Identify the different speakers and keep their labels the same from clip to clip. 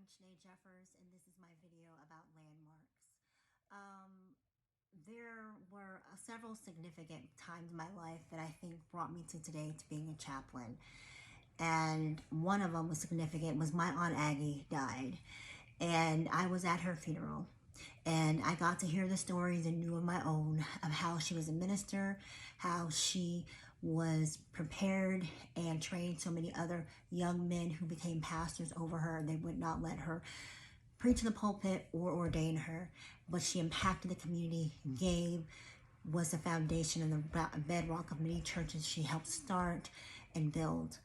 Speaker 1: Shanae Jeffers, and this is my video about landmarks. There were several significant times in my life that I think brought me to today to being a chaplain. And one of them was significant was my Aunt Aggie died. And I was at her funeral. And I got to hear the stories and knew of my own of how she was a minister, how she was prepared and trained so many other young men who became pastors over her. They would not let her preach in the pulpit or ordain her, but she impacted the community, was the foundation and the bedrock of many churches she helped start and build.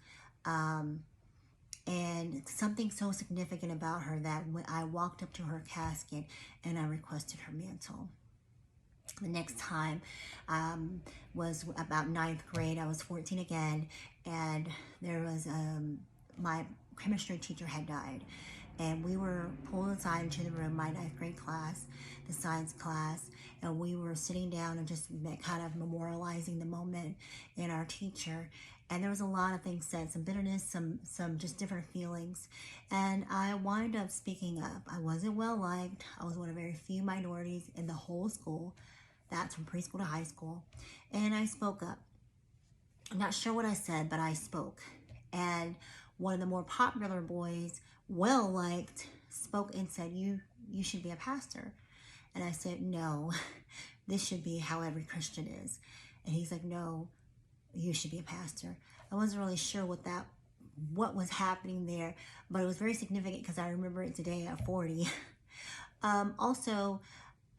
Speaker 1: And something so significant about her that when I walked up to her casket and I requested her mantle. The next time was about 9th grade. I was 14 again, and there was my chemistry teacher had died, and we were pulled aside into the room, my 9th grade class, the science class, and we were sitting down and just kind of memorializing the moment in our teacher. And there was a lot of things said, some bitterness, some just different feelings. And I wound up speaking up. I wasn't well liked. I was one of very few minorities in the whole school. That's from preschool to high school. And I spoke up. I'm not sure what I said, but I spoke. And one of the more popular boys, well liked, spoke and said, you should be a pastor. And I said, no, this should be how every Christian is. And he's like, no, you should be a pastor. I wasn't really sure what was happening there, but it was very significant because I remember it today at 40. Also,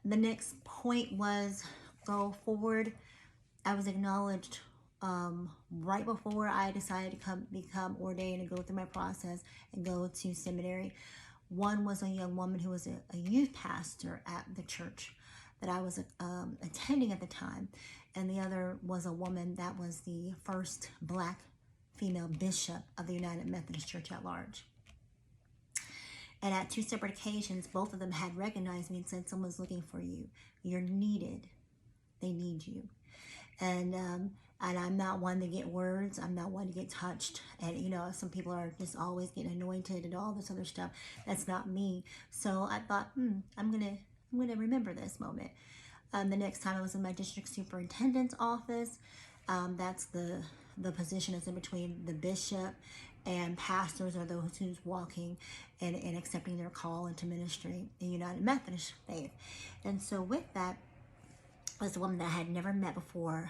Speaker 1: the next point was go forward. I was acknowledged right before I decided to become ordained and go through my process and go to seminary. One was a young woman who was a youth pastor at the church that I was attending at the time, and the other was a woman that was the first Black female bishop of the United Methodist Church at large. And at 2 separate occasions, both of them had recognized me and said, someone's looking for you. You're needed. They need you. And I'm not one to get words. I'm not one to get touched. And, you know, some people are just always getting anointed and all this other stuff. That's not me. So I thought, I'm gonna remember this moment. The next time I was in my district superintendent's office. That's the position that's in between the bishop and pastors, or those who's walking and accepting their call into ministry in United Methodist faith. And so with that was a woman that I had never met before,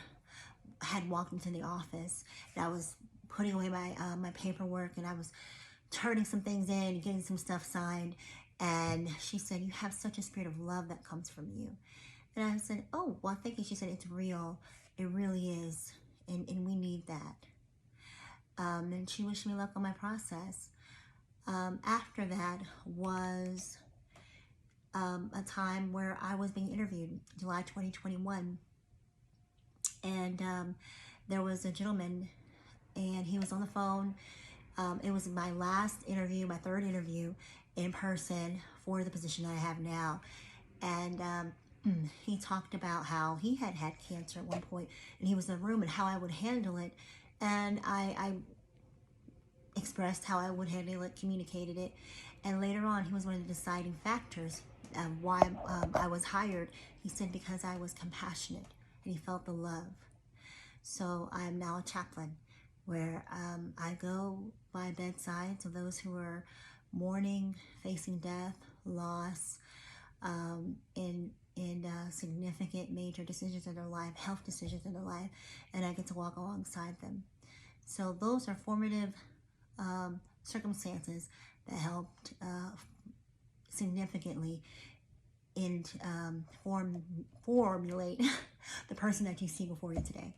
Speaker 1: had walked into the office, and I was putting away my paperwork, and I was turning some things in, getting some stuff signed, and she said, you have such a spirit of love that comes from you. And I said, oh, well, thank you. She said, it's real. It really is. And we need that. And she wished me luck on my process. After that was a time where I was being interviewed, July 2021. And there was a gentleman, and he was on the phone. It was my last interview, my 3rd interview in person for the position that I have now. And he talked about how he had had cancer at one point, and he was in the room, and how I would handle it. And I expressed how I would handle it, communicated it. And later on, he was one of the deciding factors of why I was hired. He said, because I was compassionate and he felt the love. So I am now a chaplain, where I go by bedsides of those who are mourning, facing death, loss, in significant major decisions in their life, health decisions in their life, and I get to walk alongside them. So those are formative circumstances that helped significantly formulate the person that you see before you today.